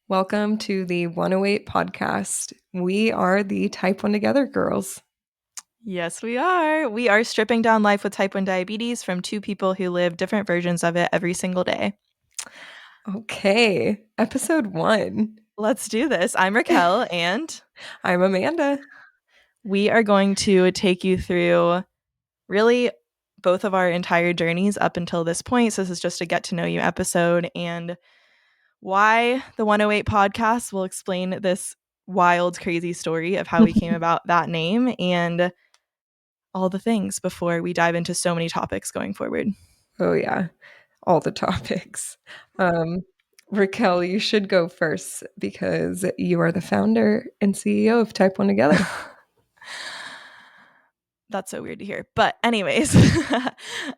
Welcome to the 108 podcast. We are the Type 1 Together girls. Yes, we are. We are stripping down life with type 1 diabetes from two people who live different versions of it every single day. Okay, episode 1. Let's do this. I'm Raquel, and I'm Amanda. we are going to take you through really both of our entire journeys up until this point. So, this is just a get to know you episode, and why the 108 podcast will explain this wild, crazy story of how we came about that name and all the things before we dive into so many topics going forward. Oh, yeah, all the topics. Raquel, you should go first because you are the founder and CEO of Type 1 Together. That's so weird to hear. But anyways,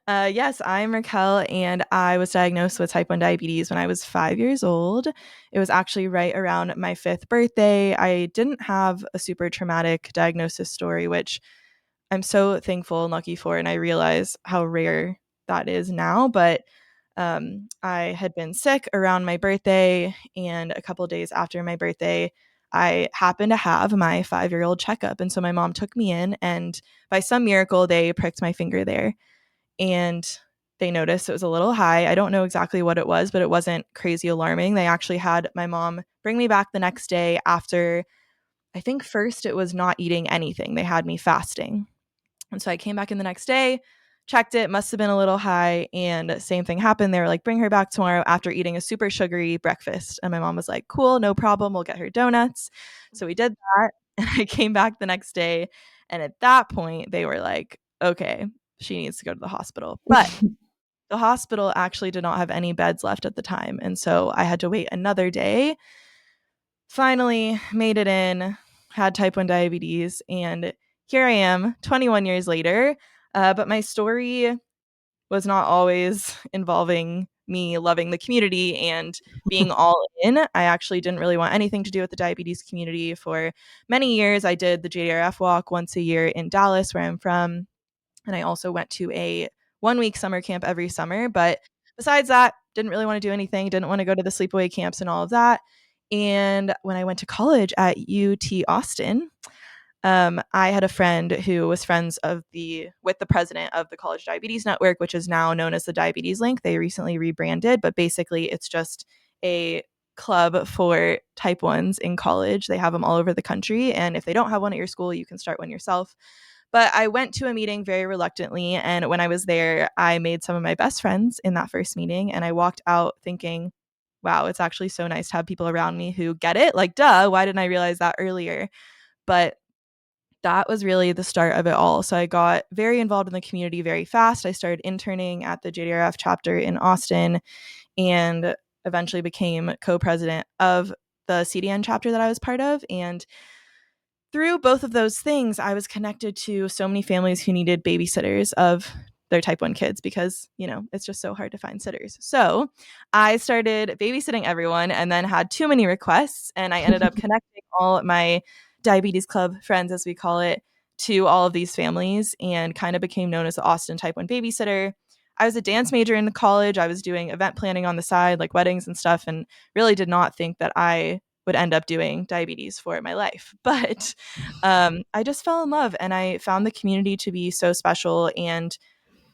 yes, I'm Raquel, and I was diagnosed with type 1 diabetes when I was 5 years old. It was actually right around my 5th birthday. I didn't have a super traumatic diagnosis story, which I'm so thankful and lucky for, and I realize how rare that is now. But I had been sick around my birthday, and a couple days after my birthday, I happened to have my 5-year-old checkup. And so my mom took me in, and by some miracle, they pricked my finger there. And they noticed it was a little high. I don't know exactly what it was, but it wasn't crazy alarming. They actually had my mom bring me back the next day after, I think first it was not eating anything. They had me fasting. And so I came back in the next day, checked it, must have been a little high. And same thing happened. They were like, bring her back tomorrow after eating a super sugary breakfast. And my mom was like, cool, no problem. We'll get her donuts. So we did that. And I came back the next day. And at that point, they were like, okay, she needs to go to the hospital. But the hospital actually did not have any beds left at the time. And so I had to wait another day. Finally made it in, had type 1 diabetes, and here I am 21 years later. But my story was not always involving me loving the community and being all in. I actually didn't really want anything to do with the diabetes community for many years. I did the JDRF walk once a year in Dallas, where I'm from. And I also went to a 1 week summer camp every summer. But besides that, didn't really want to do anything, didn't want to go to the sleepaway camps and all of that. And when I went to college at UT Austin, I had a friend who was friends with the president of the College Diabetes Network, which is now known as the Diabetes Link. They recently rebranded, but basically it's just a club for type 1s in college. They have them all over the country. And if they don't have one at your school, you can start one yourself. But I went to a meeting very reluctantly. And when I was there, I made some of my best friends in that first meeting. And I walked out thinking, wow, it's actually so nice to have people around me who get it. Like, duh, why didn't I realize that earlier? But that was really the start of it all. So I got very involved in the community very fast. I started interning at the JDRF chapter in Austin and eventually became co-president of the CDN chapter that I was part of. And through both of those things, I was connected to so many families who needed babysitters of their type 1 kids because, it's just so hard to find sitters. So I started babysitting everyone and then had too many requests. And I ended up connecting all my diabetes club friends, as we call it, to all of these families and kind of became known as the Austin type 1 babysitter. I was a dance major in college. I was doing event planning on the side, like weddings and stuff, and really did not think that I would end up doing diabetes for my life. But I just fell in love and I found the community to be so special. And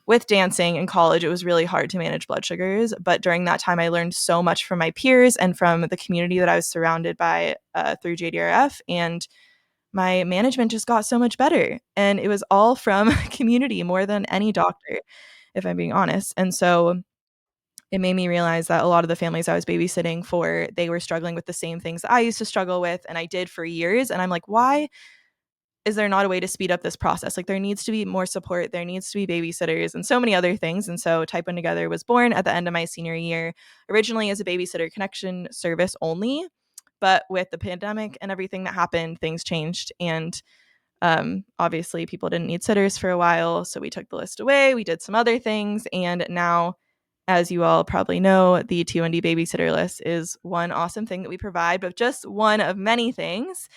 with dancing in college, it was really hard to manage blood sugars. But during that time, I learned so much from my peers and from the community that I was surrounded by through JDRF. And my management just got so much better. And it was all from community more than any doctor, if I'm being honest. And so it made me realize that a lot of the families I was babysitting for, they were struggling with the same things that I used to struggle with, and I did for years. And I'm like, why is there not a way to speed up this process? Like, there needs to be more support, there needs to be babysitters, and so many other things. And so Type 1 Together was born at the end of my senior year, originally as a babysitter connection service only. But with the pandemic and everything that happened, things changed. And obviously, people didn't need sitters for a while. So we took the list away. We did some other things. And now, as you all probably know, the T1D babysitter list is one awesome thing that we provide, but just one of many things.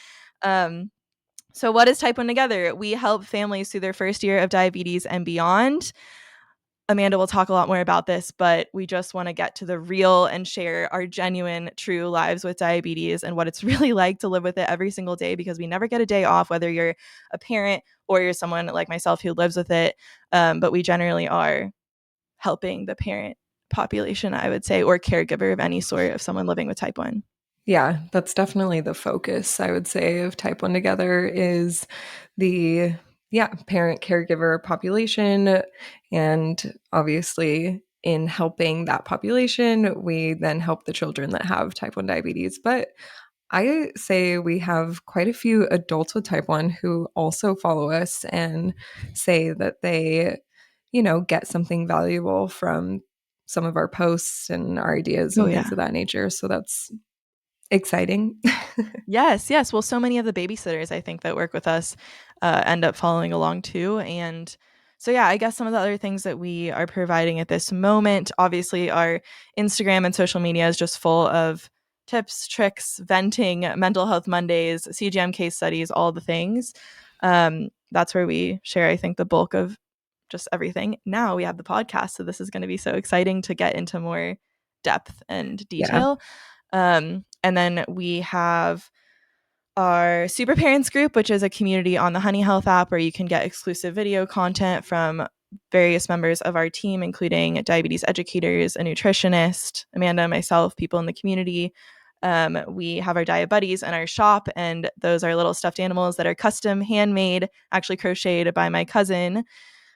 So what is Type 1 Together? We help families through their first year of diabetes and beyond. Amanda will talk a lot more about this, but we just want to get to the real and share our genuine, true lives with diabetes and what it's really like to live with it every single day, because we never get a day off, whether you're a parent or you're someone like myself who lives with it. But we generally are helping the parent population, I would say, or caregiver of any sort of someone living with type 1. Yeah, that's definitely the focus, I would say, of Type 1 Together is the parent caregiver population. And obviously, in helping that population, we then help the children that have type 1 diabetes. But I say we have quite a few adults with type 1 who also follow us and say that they, get something valuable from some of our posts and our ideas Oh, and yeah. things of that nature. So that's exciting. Yes, yes. Well, so many of the babysitters I think that work with us end up following along too. And so, yeah, I guess some of the other things that we are providing at this moment, obviously, our Instagram and social media is just full of tips, tricks, venting, mental health Mondays, CGM case studies, all the things. That's where we share, I think, the bulk of just everything. Now we have the podcast. So, this is going to be so exciting to get into more depth and Yeah. detail. And then we have our Super Parents group, which is a community on the Honey Health app where you can get exclusive video content from various members of our team, including diabetes educators, a nutritionist, Amanda, myself, people in the community. We have our Diet Buddies in our shop, and those are little stuffed animals that are custom handmade, actually crocheted by my cousin,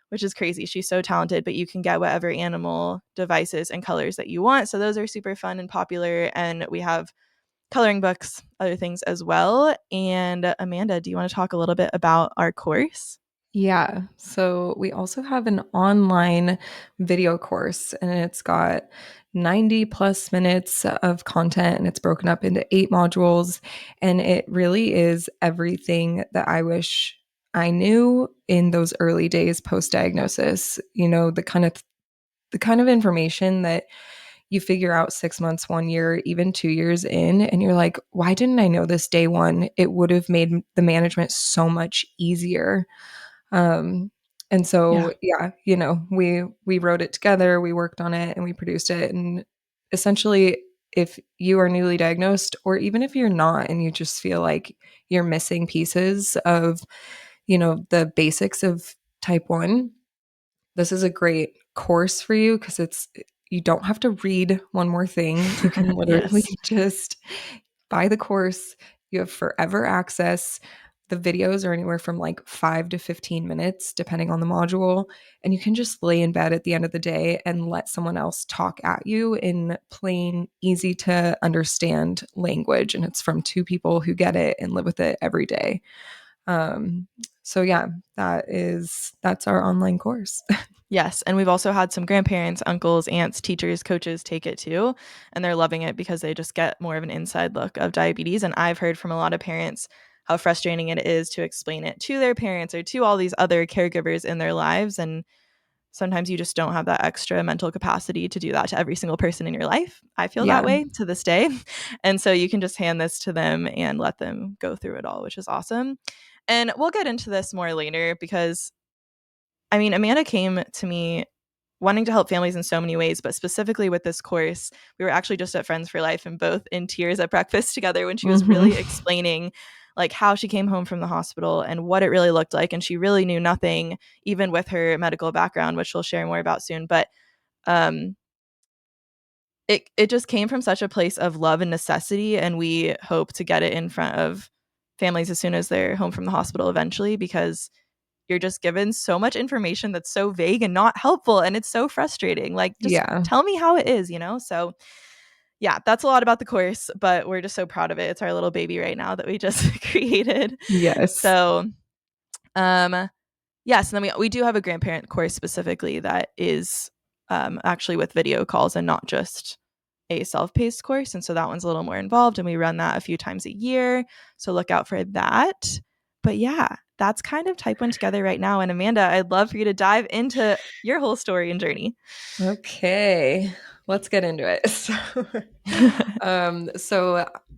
which is crazy. She's so talented, but you can get whatever animal devices and colors that you want. So those are super fun and popular. And we have coloring books, other things as well. And Amanda, do you want to talk a little bit about our course? Yeah. So we also have an online video course, and it's got 90 plus minutes of content, and it's broken up into 8 modules. And it really is everything that I wish I knew in those early days post diagnosis. The kind of information that you figure out 6 months, 1 year, even 2 years in, and you're like, why didn't I know this day one? It would have made the management so much easier. Um, and Yeah. so, yeah, we wrote it together, we worked on it, and we produced it. And essentially, if you are newly diagnosed, or even if you're not, and you just feel like you're missing pieces of, the basics of type 1, this is a great course for you because you don't have to read one more thing. You can literally Yes. just buy the course. You have forever access. The videos are anywhere from like 5 to 15 minutes, depending on the module. And you can just lay in bed at the end of the day and let someone else talk at you in plain, easy to understand language. And it's from 2 people who get it and live with it every day. Um, so yeah, that's our online course. Yes. And we've also had some grandparents, uncles, aunts, teachers, coaches take it too. And they're loving it because they just get more of an inside look of diabetes. And I've heard from a lot of parents how frustrating it is to explain it to their parents or to all these other caregivers in their lives. And sometimes you just don't have that extra mental capacity to do that to every single person in your life. I feel that Yeah. way to this day. And so you can just hand this to them and let them go through it all, which is awesome. And we'll get into this more later because I mean, Amanda came to me wanting to help families in so many ways, but specifically with this course, we were actually just at Friends for Life and both in tears at breakfast together when she was Mhm. really explaining like how she came home from the hospital and what it really looked like. And she really knew nothing, even with her medical background, which she'll share more about soon. But um, it just came from such a place of love and necessity, and we hope to get it in front of families as soon as they're home from the hospital eventually, because you're just given so much information that's so vague and not helpful, and it's so frustrating. Like, just Yeah. tell me how it is. So yeah, that's a lot about the course, but we're just so proud of it. It's our little baby right now that we just created. Yes. So um yes, and then we do have a grandparent course specifically that is actually with video calls and not just a self-paced course. And so that one's a little more involved, and we run that a few times a year. So look out for that. But yeah, that's kind of Type 1 Together right now. And Amanda, I'd love for you to dive into your whole story and journey. Okay. Let's get into it.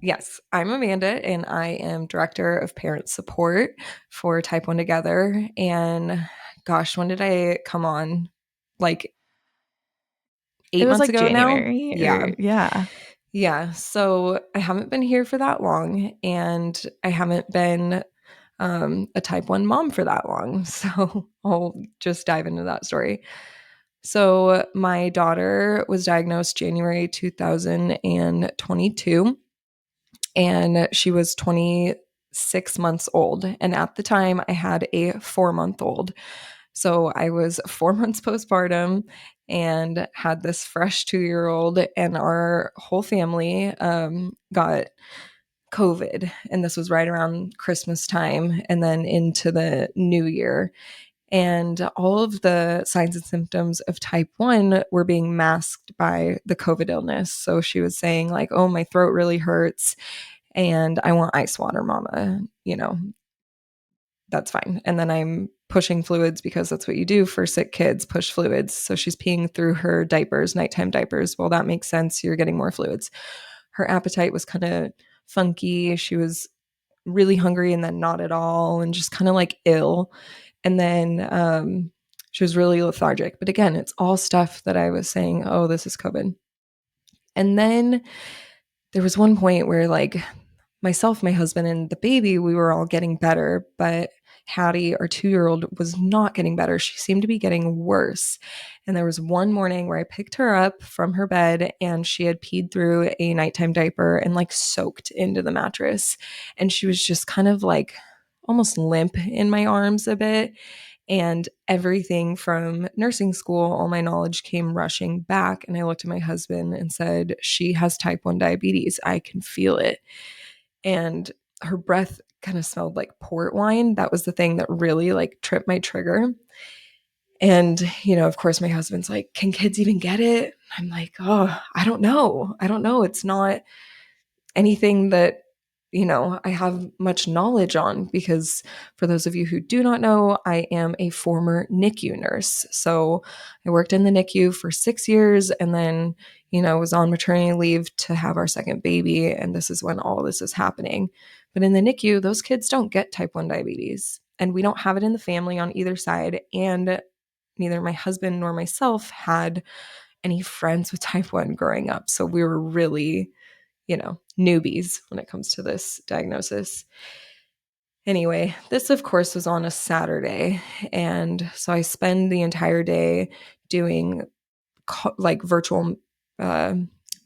Yes, I'm Amanda, and I am Director of Parent Support for Type 1 Together. And gosh, when did I come on? Like It 8 was months like ago now. January Yeah. or yeah. Yeah. So I haven't been here for that long, and I haven't been a type 1 mom for that long. So I'll just dive into that story. So my daughter was diagnosed January 2022, and she was 26 months old. And at the time, I had a 4-month old. So I was 4 months postpartum and had this fresh 2-year old, and our whole family got COVID. And this was right around Christmas time and then into the new year. And all of the signs and symptoms of type 1 were being masked by the COVID illness. So she was saying, like, oh, my throat really hurts and I want ice water, mama. That's fine. And then I'm pushing fluids because that's what you do for sick kids, push fluids. So she's peeing through her diapers, nighttime diapers. Well, that makes sense. You're getting more fluids. Her appetite was kind of funky. She was really hungry and then not at all, and just kind of like ill. And then she was really lethargic. But again, it's all stuff that I was saying, oh, this is COVID. And then there was one point where, like, myself, my husband, and the baby, we were all getting better, but Hattie, our 2-year old, was not getting better. She seemed to be getting worse. And there was one morning where I picked her up from her bed and she had peed through a nighttime diaper and like soaked into the mattress. And she was just kind of like almost limp in my arms a bit. And everything from nursing school, all my knowledge came rushing back. And I looked at my husband and said, she has type 1 diabetes. I can feel it. And her breath kind of smelled like port wine. That was the thing that really like tripped my trigger. And, of course, my husband's like, can kids even get it? I'm like, oh, I don't know. I don't know. It's not anything that, I have much knowledge on, because for those of you who do not know, I am a former NICU nurse. So I worked in the NICU for 6 years and then, was on maternity leave to have our second baby. And this is when all this is happening. But in the NICU, those kids don't get type 1 diabetes. And we don't have it in the family on either side. And neither my husband nor myself had any friends with type 1 growing up. So we were really, newbies when it comes to this diagnosis. Anyway, this of course was on a Saturday. And so I spend the entire day doing like virtual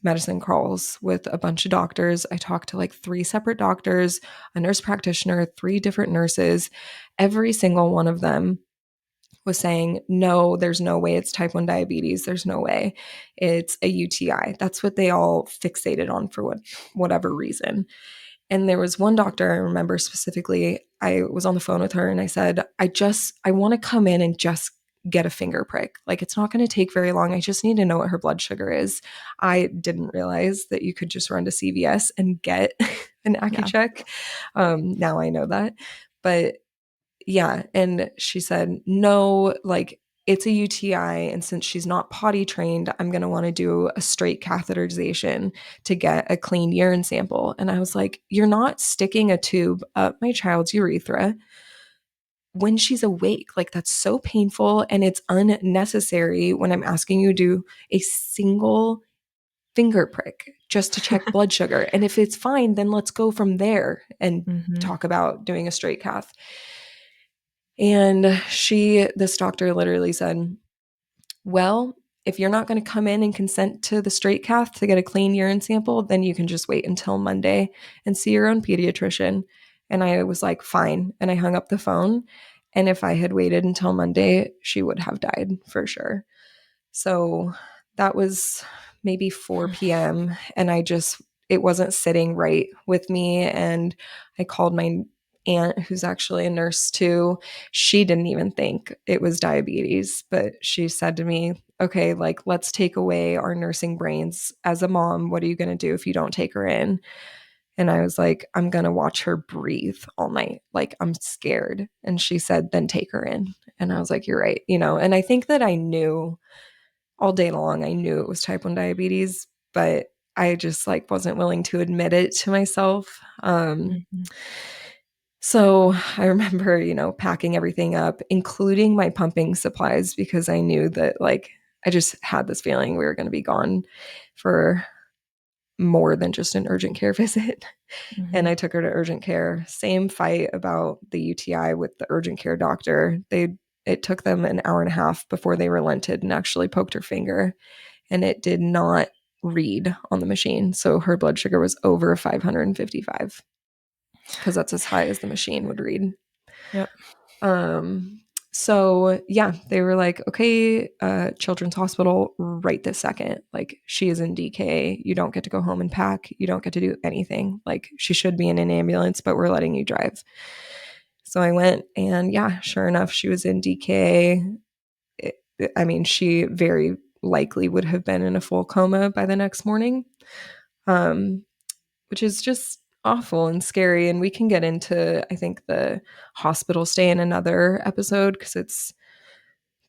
medicine calls with a bunch of doctors. I talked to like 3 separate doctors, a nurse practitioner, 3 different nurses. Every single one of them was saying, no, there's no way it's type 1 diabetes. There's no way it's a UTI. That's what they all fixated on for whatever reason. And there was one doctor I remember specifically, I was on the phone with her and I said, I want to come in and just get a finger prick. Like, it's not going to take very long. I just need to know what her blood sugar is. I didn't realize that you could just run to CVS and get an AccuCheck. Now I know that. But yeah. And she said, no, like, it's a UTI. And since she's not potty trained, I'm going to want to do a straight catheterization to get a clean urine sample. And I was like, you're not sticking a tube up my child's urethra when she's awake. Like, that's so painful and it's unnecessary when I'm asking you to do a single finger prick just to check blood sugar. And if it's fine, then let's go from there and talk about doing a straight cath. And this doctor literally said, well, if you're not going to come in and consent to the straight cath to get a clean urine sample, then you can just wait until Monday and see your own pediatrician. And I was like, fine. And I hung up the phone. And if I had waited until Monday, she would have died for sure. So that was maybe 4 p.m. And it wasn't sitting right with me. And I called my aunt, who's actually a nurse too. She didn't even think it was diabetes, but she said to me, okay, like, let's take away our nursing brains. As a mom, what are you going to do if you don't take her in? And I was like, I'm going to watch her breathe all night. Like, I'm scared. And she said, then take her in. And I was like, you're right. And I think that I knew all day long, I knew it was type 1 diabetes, but I just like wasn't willing to admit it to myself. So I remember, packing everything up, including my pumping supplies, because I knew that, like, I just had this feeling we were going to be gone for more than just an urgent care visit. And I took her to urgent care. Same fight about the UTI with the urgent care doctor. It took them an hour and a half before they relented and actually poked her finger, and it did not read on the machine. So her blood sugar was over 555 because that's as high as the machine would read. Yep. So yeah, they were like, okay, Children's Hospital right this second. Like, she is in DK. You don't get to go home and pack. You don't get to do anything. Like, she should be in an ambulance, but we're letting you drive. So I went, and yeah, sure enough, she was in DK. I mean, she very likely would have been in a full coma by the next morning, which is just awful and scary. And we can get into, I think, the hospital stay in another episode because it's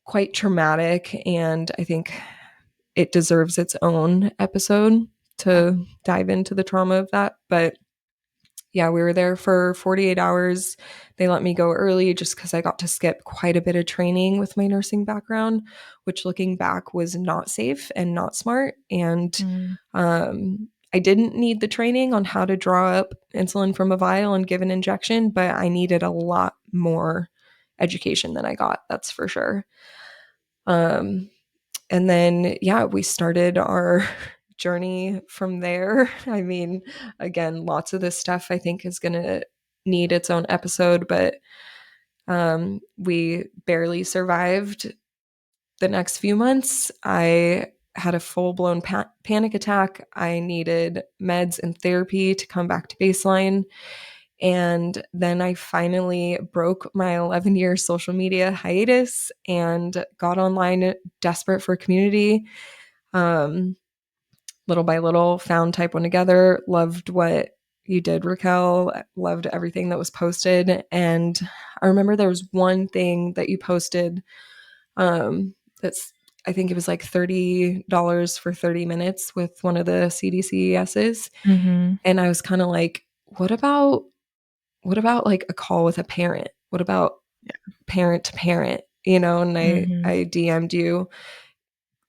quite traumatic, and I think it deserves its own episode to dive into the trauma of that. But yeah, we were there for 48 hours. They let me go early just because I got to skip quite a bit of training with my nursing background, which looking back was not safe and not smart. And I didn't need the training on how to draw up insulin from a vial and give an injection, but I needed a lot more education than I got, that's for sure. And then, yeah, we started our journey from there. I mean, again, lots of this stuff I think is going to need its own episode, but we barely survived the next few months. I had a full-blown panic attack. I needed meds and therapy to come back to baseline. And then I finally broke my 11-year social media hiatus and got online desperate for community. Little by little, found Type 1 Together, loved what you did, Raquel, loved everything that was posted. And I remember there was one thing that you posted that's, I think it was like $30 for 30 minutes with one of the CDCESs. And I was kind of like, what about like a call with a parent? What about parent to parent? And I DM'd you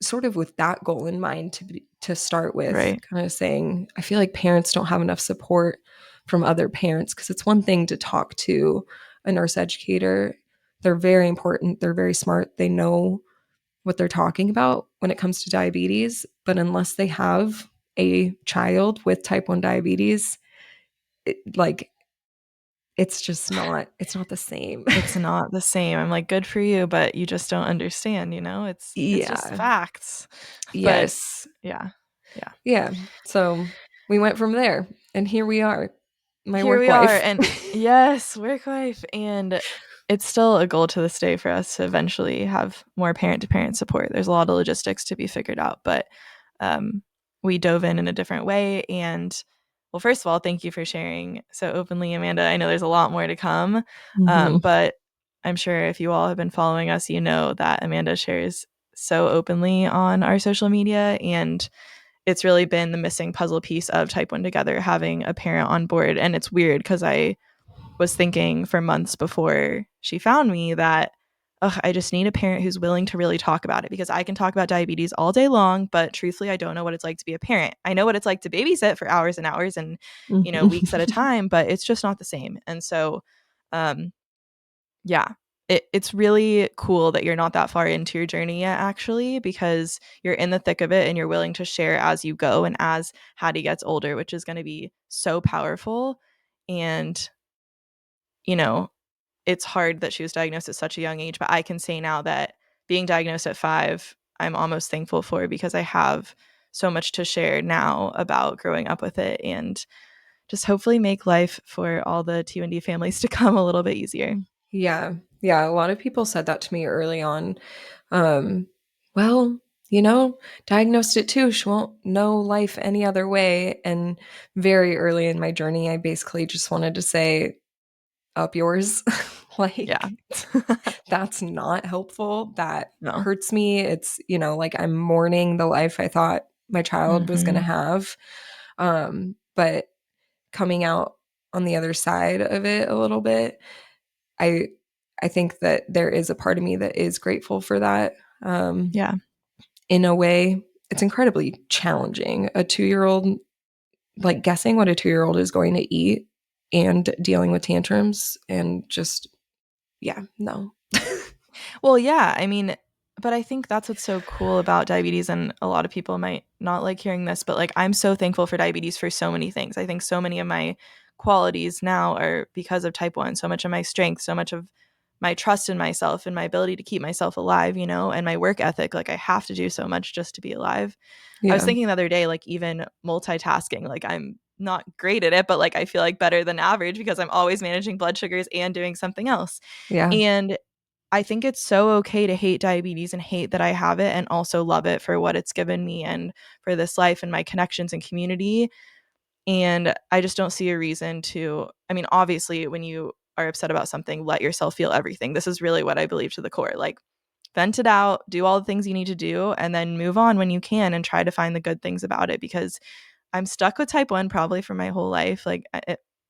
sort of with that goal in mind to start with, Right. kind of saying, I feel like parents don't have enough support from other parents, because it's one thing to talk to a nurse educator. They're very important. They're very smart. They know what they're talking about when it comes to diabetes. But unless they have a child with type 1 diabetes, it's just not, it's not the same. It's not the same. I'm like, good for you, but you just don't understand, it's just facts. Yes. But yeah. So we went from there, and here we are, my here work we are. wife. And yes, work wife. And it's still a goal to this day for us to eventually have more parent to parent support. There's a lot of logistics to be figured out, but we dove in a different way. And well, first of all, thank you for sharing so openly, Amanda. I know there's a lot more to come, but I'm sure if you all have been following us, you know that Amanda shares so openly on our social media, and it's really been the missing puzzle piece of Type 1 Together, having a parent on board. And it's weird because I was thinking for months before she found me that I just need a parent who's willing to really talk about it, because I can talk about diabetes all day long, but truthfully, I don't know what it's like to be a parent. I know what it's like to babysit for hours and hours and, weeks at a time, but it's just not the same. And so, yeah, it's really cool that you're not that far into your journey yet, actually, because you're in the thick of it and you're willing to share as you go and as Hattie gets older, which is going to be so powerful. And, it's hard that she was diagnosed at such a young age, but I can say now that being diagnosed at 5, I'm almost thankful for, because I have so much to share now about growing up with it, and just hopefully make life for all the T1D families to come a little bit easier. Yeah. A lot of people said that to me early on. Well, diagnosed it too. She won't know life any other way. And very early in my journey, I basically just wanted to say, up yours. That's not helpful. That hurts me. It's, like I'm mourning the life I thought my child was going to have. But coming out on the other side of it a little bit, I think that there is a part of me that is grateful for that. in a way, it's incredibly challenging. A 2-year-old, like guessing what a 2-year-old is going to eat and dealing with tantrums and just, yeah, no. Well, yeah, I mean, but I think that's what's so cool about diabetes, and a lot of people might not like hearing this, but like I'm so thankful for diabetes for so many things. I think so many of my qualities now are because of type 1, so much of my strength, so much of my trust in myself and my ability to keep myself alive, and my work ethic. Like I have to do so much just to be alive. I was Yeah. thinking the other day, like even multitasking, like I'm not great at it, but like I feel like better than average because I'm always managing blood sugars and doing something else. Yeah. And I think it's so okay to hate diabetes and hate that I have it and also love it for what it's given me and for this life and my connections and community. And I just don't see a reason to, I mean, obviously, when you are upset about something, let yourself feel everything. This is really what I believe to the core. Like, vent it out, do all the things you need to do, and then move on when you can and try to find the good things about it because I'm stuck with type 1 probably for my whole life. Like,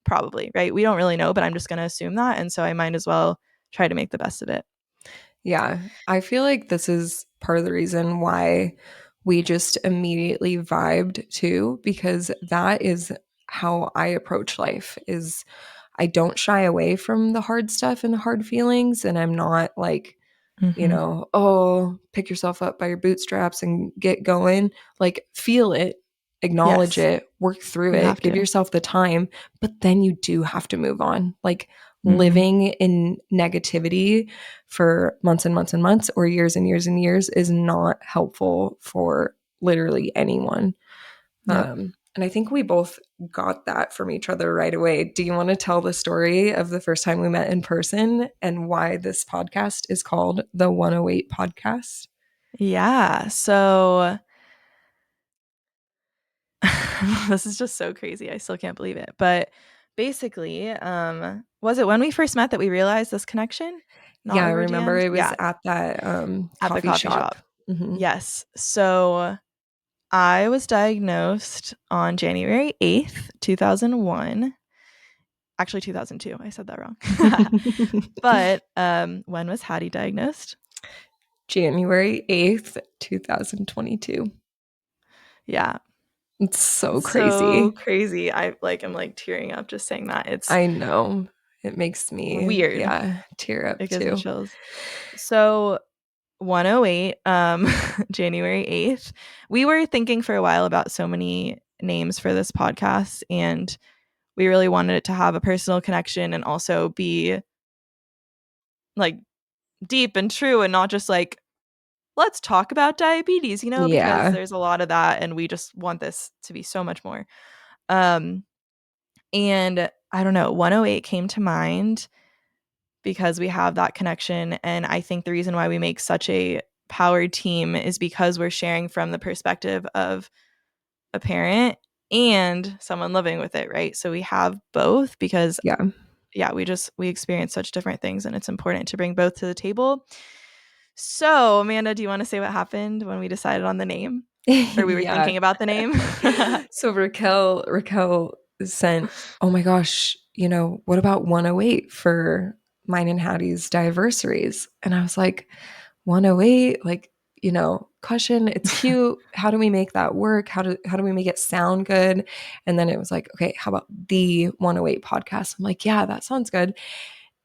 probably, right? We don't really know, but I'm just going to assume that. And so I might as well try to make the best of it. Yeah. I feel like this is part of the reason why we just immediately vibed too, because that is how I approach life is I don't shy away from the hard stuff and the hard feelings. And I'm not like, Mm-hmm. oh, pick yourself up by your bootstraps and get going. Like, feel it, acknowledge Yes, it, work through you have it, give to. yourself the time, but then you do have to move on. Like, Mm-hmm. living in negativity for months and months and months or years and years and years is not helpful for literally anyone. Yep. And I think we both got that from each other right away. Do you want to tell the story of the first time we met in person and why this podcast is called the 108 Podcast? Yeah. So this is just so crazy. I still can't believe it. But basically, was it when we first met that we realized this connection? Not Yeah, I over remember DMs? it was Yeah, at that at the coffee coffee shop. shop. Hmm. Yes. So I was diagnosed on January 8th, 2001. Actually, 2002. I said that wrong. But when was Hattie diagnosed? January 8th, 2022. Yeah. It's so So crazy. crazy. I'm like tearing up just saying that. It's I know. It makes me, weird. yeah, tear up It gives me too. chills. So 108, January 8th. We were thinking for a while about so many names for this podcast, and we really wanted it to have a personal connection and also be like deep and true and not just like, let's talk about diabetes, because Yeah. there's a lot of that and we just want this to be so much more. Um, and I don't know, 108 came to mind because we have that connection. And I think the reason why we make such a powered team is because we're sharing from the perspective of a parent and someone living with it, right? So we have both because Yeah. yeah, we experience such different things and it's important to bring both to the table. So, Amanda, do you want to say what happened when we decided on the name? Or we were Yeah. thinking about the name? So Raquel sent, oh my gosh, what about 108 for mine and Hattie's diversaries? And I was like, 108, like, cushion, it's cute. How do we make that work? How do we make it sound good? And then it was like, okay, how about the 108 podcast? I'm like, yeah, that sounds good.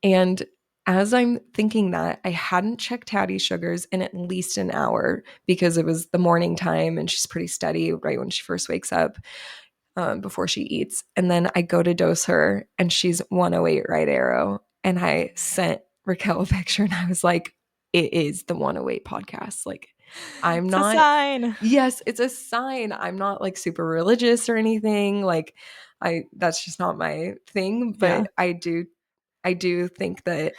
And as I'm thinking that, I hadn't checked Hattie's sugars in at least an hour because it was the morning time and she's pretty steady right when she first wakes up, before she eats. And then I go to dose her and she's 108 right arrow. And I sent Raquel a picture and I was like, it is the 108 podcast. Like, I'm It's a not, sign. yes, it's a sign. I'm not like super religious or anything. Like, that's just not my thing. Yeah. But I do think that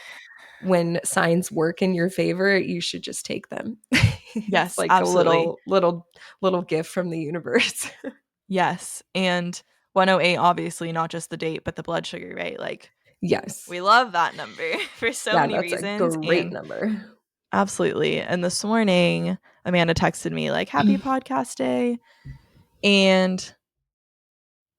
when signs work in your favor, you should just take them. It's Yes, like a absolutely. little gift from the universe. Yes. And 108, obviously, not just the date, but the blood sugar, right? Like, Yes. we love that number for so Yeah, many that's a reasons. great And number. absolutely. And this morning, Amanda texted me, like, happy podcast day. And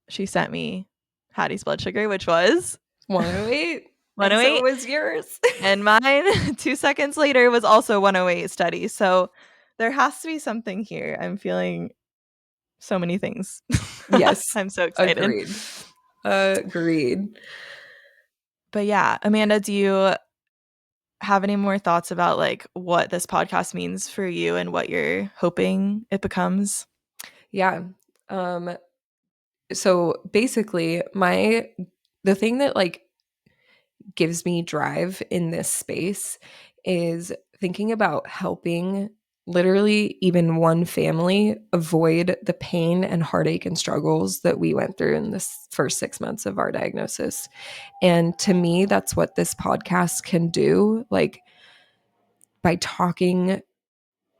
she sent me Hattie's blood sugar, which was 108. And so 108. was yours. And mine, 2 seconds later, was also 108 study. So There has to be something here. I'm feeling so many things. Yes, I'm so excited. agreed. Agreed. But yeah, Amanda, do you have any more thoughts about like what this podcast means for you and what you're hoping it becomes? Yeah. Um, so basically the thing that like gives me drive in this space is thinking about helping literally even one family avoid the pain and heartache and struggles that we went through in this first 6 months of our diagnosis. And to me, that's what this podcast can do. Like by talking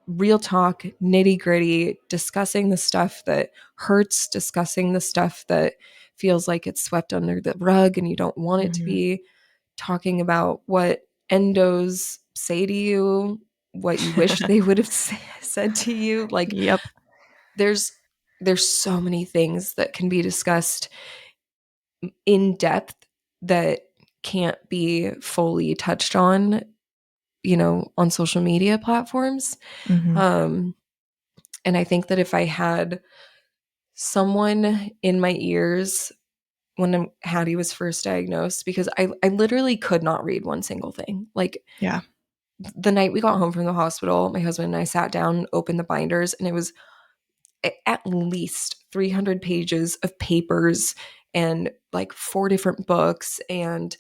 real talk, nitty gritty, discussing the stuff that hurts, discussing the stuff that feels like it's swept under the rug and you don't want it to Mhm. be, talking about what endos say to you, what you wish they would have said to you. Like Yep. there's so many things that can be discussed in depth that can't be fully touched on, on social media platforms. Mhm. Um, and I think that if I had someone in my ears when Hattie was first diagnosed, because I literally could not read one single thing. Like Yeah. the night we got home from the hospital, my husband and I sat down, opened the binders, and it was at least 300 pages of papers and like 4 different books. And,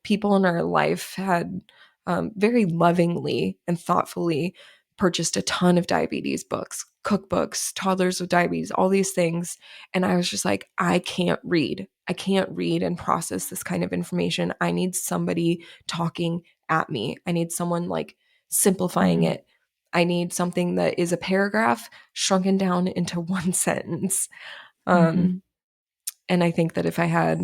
people in our life had very lovingly and thoughtfully purchased a ton of diabetes books, cookbooks, toddlers with diabetes, all these things. And I was just like, I can't read. I can't read and process this kind of information. I need somebody talking at me. I need someone like simplifying Mhm. it. I need something that is a paragraph shrunken down into one sentence. Mhm. Um, and I think that if I had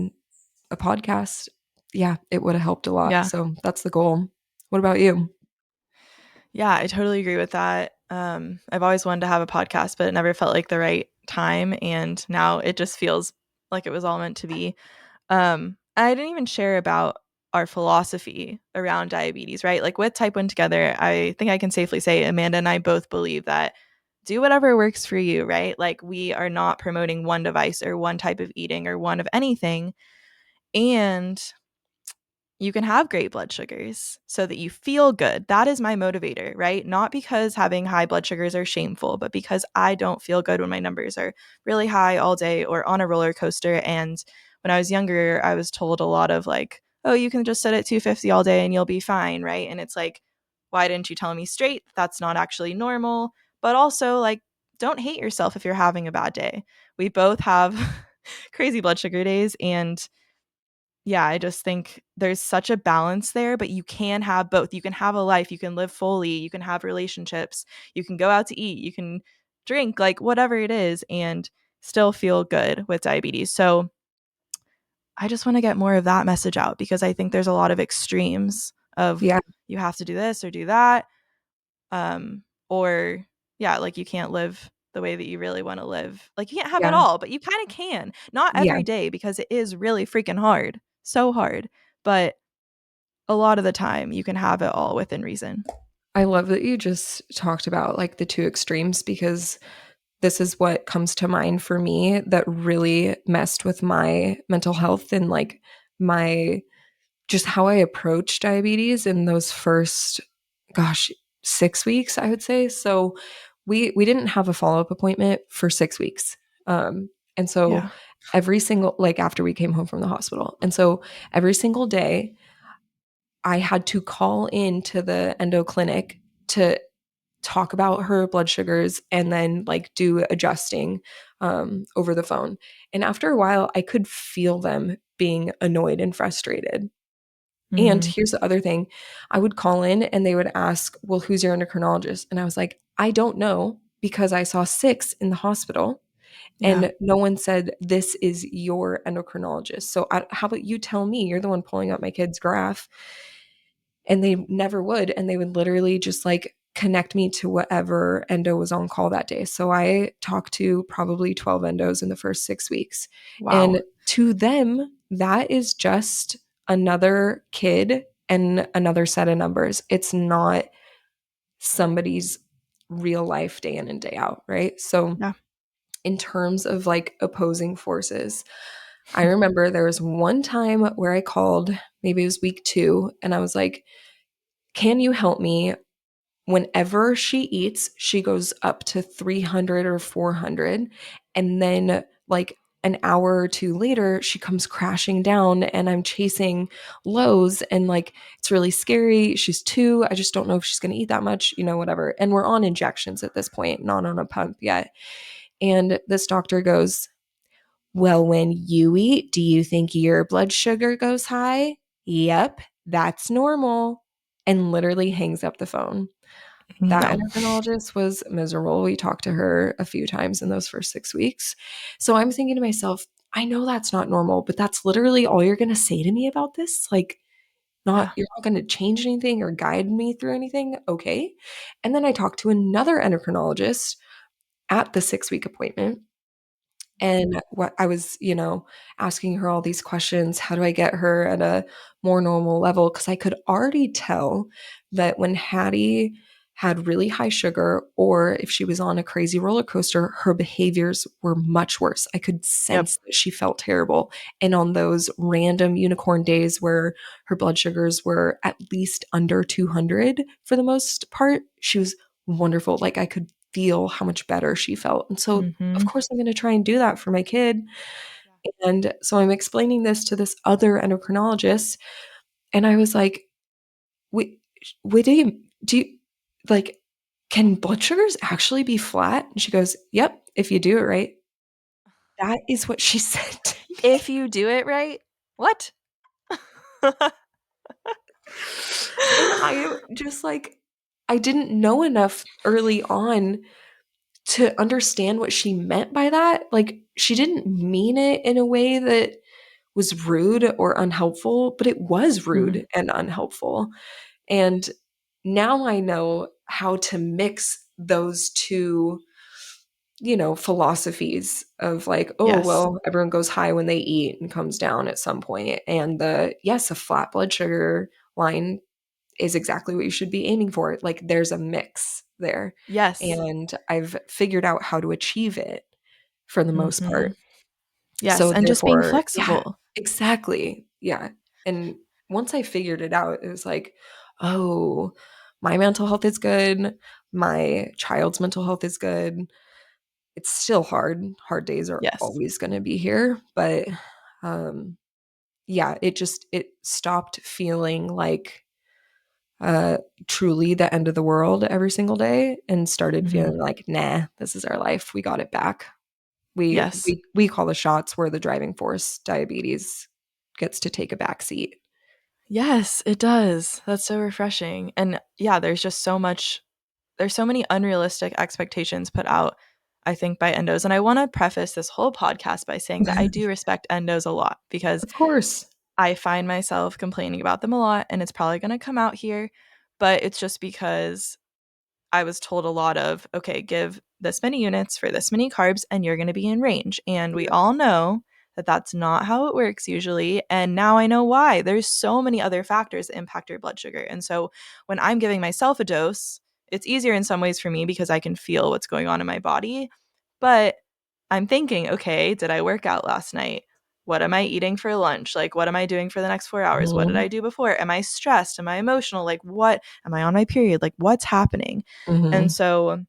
a podcast, yeah, it would have helped a lot. Yeah. So that's the goal. What about you? Yeah, I totally agree with that. I've always wanted to have a podcast, but it never felt like the right time. And now it just feels like it was all meant to be. I didn't even share about our philosophy around diabetes, right? Like with Type 1 Together, I think I can safely say Amanda and I both believe that do whatever works for you, right? Like we are not promoting one device or one type of eating or one of anything. And you can have great blood sugars so that you feel good. That is my motivator, right? Not because having high blood sugars are shameful, but because I don't feel good when my numbers are really high all day or on a roller coaster. And when I was younger, I was told a lot of like, oh, you can just sit at 250 all day and you'll be fine, right? And it's like, why didn't you tell me straight? That's not actually normal. But also, like, don't hate yourself if you're having a bad day. We both have crazy blood sugar days. And yeah, I just think there's such a balance there, but you can have both. You can have a life, you can live fully, you can have relationships, you can go out to eat, you can drink, like whatever it is, and still feel good with diabetes. So I just want to get more of that message out because I think there's a lot of extremes of Yeah. you have to do this or do that. Or yeah, like you can't live the way that you really want to live. Like you can't have it Yeah. all, but you kind of can. Not Yeah. every day because it is really freaking hard. So hard. But a lot of the time you can have it all within reason. I love that you just talked about like the two extremes because this is what comes to mind for me that really messed with my mental health and like my just how I approach diabetes in those first, gosh, 6 weeks, I would say. So we didn't have a follow-up appointment for 6 weeks. And so Yeah. every single like after we came home from the hospital. And so every single day I had to call in to the endo clinic to talk about her blood sugars and then like do adjusting over the phone. And after a while, I could feel them being annoyed and frustrated. And Mhm. here's the other thing, I would call in and they would ask, well, who's your endocrinologist? And I was like, I don't know because I saw 6 in the hospital Yeah. and no one said, this is your endocrinologist. So how about you tell me? You're the one pulling up my kid's graph. And they never would. And they would literally just like connect me to whatever endo was on call that day. So I talked to probably 12 endos in the first 6 weeks. Wow. And to them, that is just another kid and another set of numbers. It's not somebody's real life day in and day out, right? So Yeah. in terms of like opposing forces, I remember there was one time where I called, maybe it was week 2, and I was like, "Can you help me? Whenever she eats, she goes up to 300 or 400. And then, like, an hour or two later, she comes crashing down, and I'm chasing lows. And, like, it's really scary. She's 2. I just don't know if she's going to eat that much, whatever. And we're on injections at this point, not on a pump yet. And this doctor goes, "Well, when you eat, do you think your blood sugar goes high?" "Yep, that's normal." And literally hangs up the phone. That No. endocrinologist was miserable. We talked to her a few times in those first 6 weeks. So I'm thinking to myself, I know that's not normal, but that's literally all you're going to say to me about this? Like, Yeah. you're not going to change anything or guide me through anything? Okay. And then I talked to another endocrinologist at the 6-week appointment. And what I was, asking her all these questions. How do I get her at a more normal level? Because I could already tell that when Hattie had really high sugar, or if she was on a crazy roller coaster, her behaviors were much worse. I could Yep. sense that she felt terrible. And on those random unicorn days where her blood sugars were at least under 200 for the most part, she was wonderful. Like, I could feel how much better she felt. And so, of Mhm. course, I'm going to try and do that for my kid. Yeah. And so I'm explaining this to this other endocrinologist. And I was like, wait, do you like, can blood sugars actually be flat? And she goes, yep, if you do it right. That is what she said to me. If you do it right? What? And I just like, I didn't know enough early on to understand what she meant by that. Like, she didn't mean it in a way that was rude or unhelpful, but it was Mhm. rude and unhelpful. And now I know how to mix those two, philosophies of like, oh, Yes. well, everyone goes high when they eat and comes down at some point. And yes, a flat blood sugar line is exactly what you should be aiming for. Like, there's a mix there. Yes. And I've figured out how to achieve it for the most part. Mhm. Yes, So and just being therefore, yeah, flexible. exactly. Yeah. And once I figured it out, it was like, oh, my mental health is good. My child's mental health is good. It's still hard. Hard days are Yes. always going to be here, but um yeah, it stopped feeling like uh truly the end of the world every single day, and started Mhm. feeling like, nah, this is our life. We got it back. We Yes. we call the shots. We're the driving force. Diabetes gets to take a back seat. Yes, it does. That's so refreshing. And yeah, there's so many unrealistic expectations put out, I think, by endos. And I want to preface this whole podcast by saying that I do respect endos a lot because Of course. I find myself complaining about them a lot, and it's probably going to come out here, but it's just because I was told a lot of, okay, give this many units for this many carbs and you're going to be in range. And we Yeah. all know that that's not how it works usually. And now I know why. There's so many other factors that impact your blood sugar. And so when I'm giving myself a dose, it's easier in some ways for me because I can feel what's going on in my body. But I'm thinking, okay, did I work out last night? What am I eating for lunch? Like, what am I doing for the next 4 hours? What did Mhm. I do before? Am I stressed? Am I emotional? Like, what am I on my period? Like, what's happening? And Mhm. so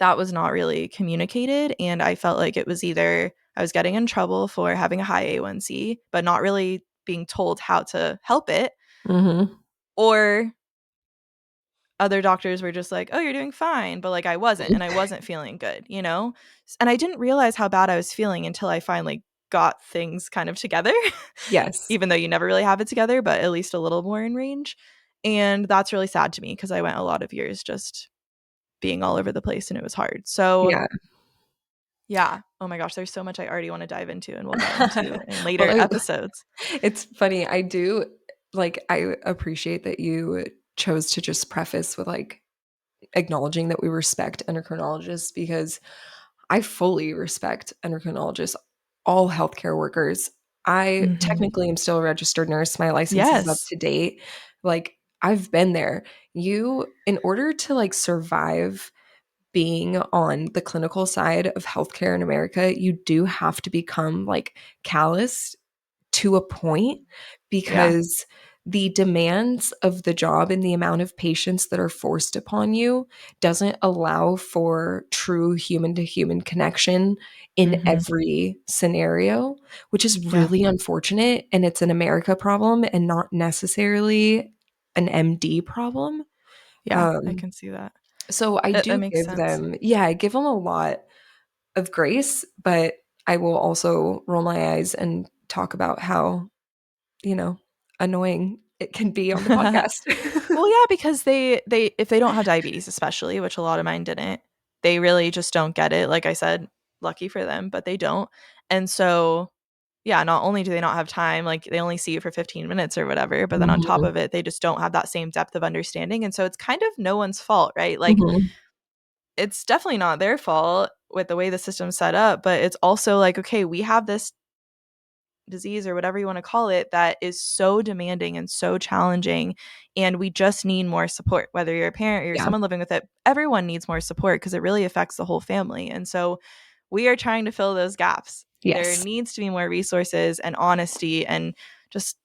that was not really communicated. And I felt like it was either I was getting in trouble for having a high A1C, but not really being told how to help it, Mhm. or other doctors were just like, "Oh, you're doing fine," but, like, I wasn't, and I wasn't feeling good, you know? And I didn't realize how bad I was feeling until I finally got things kind of together, Yes. even though you never really have it together, but at least a little more in range, and that's really sad to me because I went a lot of years just being all over the place, and it was hard. So, Yeah. yeah. Oh my gosh, there's so much I already wanna dive into and we'll get into in Well, later episodes. it's funny. I appreciate that you chose to just preface with, like, acknowledging that we respect endocrinologists, because I fully respect endocrinologists, all healthcare workers. I Mhm. technically am still a registered nurse. My license is up Yes. to date. Like, I've been there. In order to like survive being on the clinical side of healthcare in America, you do have to become like callous to a point, Yeah. because the demands of the job and the amount of patients that are forced upon you doesn't allow for true human to human connection in Mhm. every scenario, which is Yeah. really unfortunate. And it's an America problem and not necessarily an MD problem. Yeah, I Um, can see that. so I That do makes give sense. them, yeah, I give them a lot of grace, but I will also roll my eyes and talk about how, you know, annoying it can be on the podcast. Well, yeah, because they if they don't have diabetes especially, which a lot of mine didn't, they really just don't get it. Like I said, lucky for them, but they don't. And so, yeah, not only do they not have time, like they only see you for 15 minutes or whatever, but then on top Mhm, of it, they just don't have that same depth of understanding. And so it's kind of no one's fault, right? Like mhm. it's definitely not their fault with the way the system's set up, but it's also like, okay, we have this disease or whatever you want to call it that is so demanding and so challenging, and we just need more support, whether you're a parent or you're Yeah. someone living with it. Everyone needs more support because it really affects the whole family. And so we are trying to fill those gaps. There Yes. needs to be more resources and honesty and just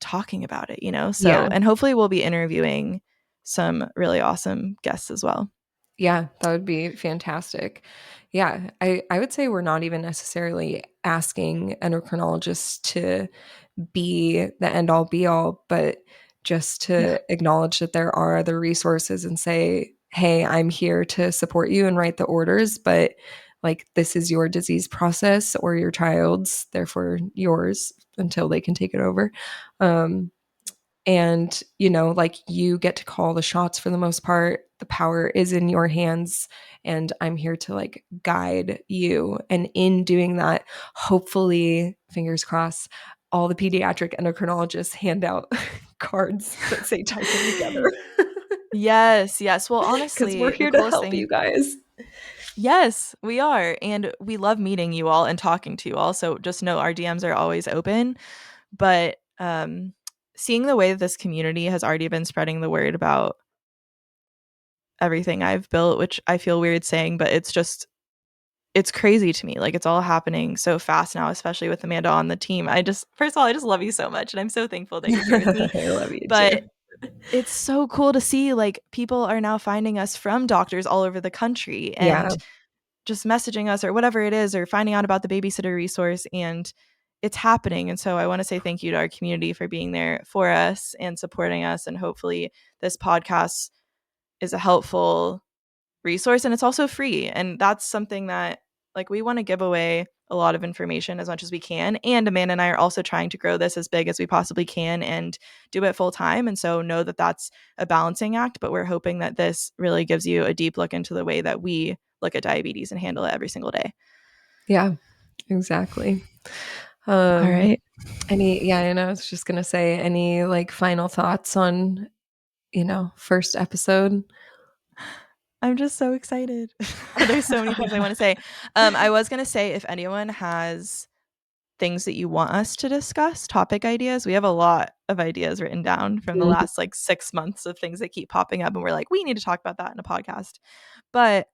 talking about it, so, Yeah. and hopefully we'll be interviewing some really awesome guests as well. Yeah, that would be fantastic. Yeah, I would say we're not even necessarily asking endocrinologists to be the end all be all, but just Yeah. to acknowledge that there are other resources and say, "Hey, I'm here to support you and write the orders, but like this is your disease process or your child's, therefore yours until they can take it over." Um, and like you get to call the shots for the most part. The power is in your hands, and I'm here to like guide you, and in doing that, hopefully, fingers crossed, all the pediatric endocrinologists hand out cards that say type 1 together, Yes, yes. Well, because we're honestly, the here to coolest help you thing. guys. Yes, we are. And we love meeting you all and talking to you all. So just know our DMs are always open. But seeing the way that this community has already been spreading the word about everything I've built, which I feel weird saying, but it's crazy to me. Like it's all happening so fast now, especially with Amanda on the team. First of all, I just love you so much. And I'm so thankful that you're here with me. I love you too. But it's so cool to see like people are now finding us from doctors all over the country Yeah. and just messaging us or whatever it is, or finding out about the babysitter resource, and it's happening. And so I want to say thank you to our community for being there for us and supporting us. And hopefully this podcast is a helpful resource, and it's also free. And that's something that like we want to give away a lot of information as much as we can. And Amanda and I are also trying to grow this as big as we possibly can and do it full time. And so know that that's a balancing act, but we're hoping that this really gives you a deep look into the way that we look at diabetes and handle it every single day. Yeah, exactly. All um right. yeah, I know, I was just gonna say, any like final thoughts on first episode? I'm just so excited. There's so many things I want to say. I was going to say if anyone has things that you want us to discuss, topic ideas, we have a lot of ideas written down from the Mhm. last like 6 months of things that keep popping up and we're like, we need to talk about that in a podcast. But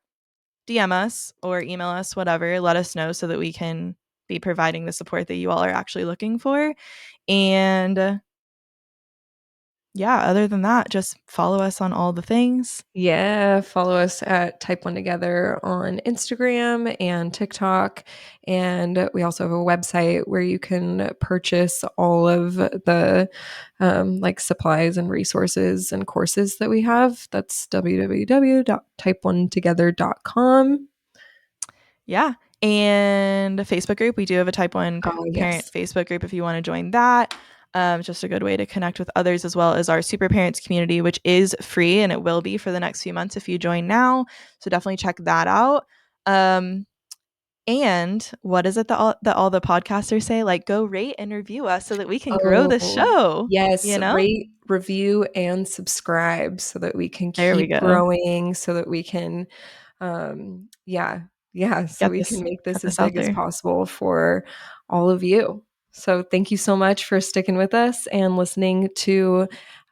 DM us or email us, whatever, let us know so that we can be providing the support that you all are actually looking for. And yeah, other than that, just follow us on all the things. Yeah, follow us at Type One Together on Instagram and TikTok. And we also have a website where you can purchase all of the like supplies and resources and courses that we have. That's www.type1together.com. Yeah. And a Facebook group. We do have a type 1 Oh, parent yes. Facebook group if you want to join that. It's just a good way to connect with others, as well as our Super Parents community, which is free and it will be for the next few months if you join now. So definitely check that out. Um, and what is it that all the podcasters say? Like, go rate and review us so that we can grow the Oh, show, yes. you know? Rate, review, and subscribe so that we can There we keep go. growing, so that we can, yeah, yeah, so we can make Get this as this out big as there. possible for all of you. So thank you so much for sticking with us and listening to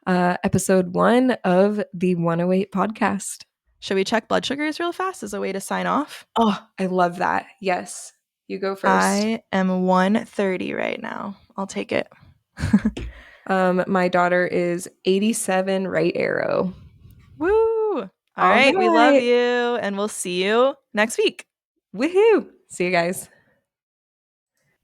episode 1 of the 108 podcast. Should we check blood sugars real fast as a way to sign off? Oh, I love that. Yes. You go first. I am 130 right now. I'll take it. My daughter is 87 right arrow. Woo! All All right, we love right. you, and we'll see you next week. Woohoo. See you guys.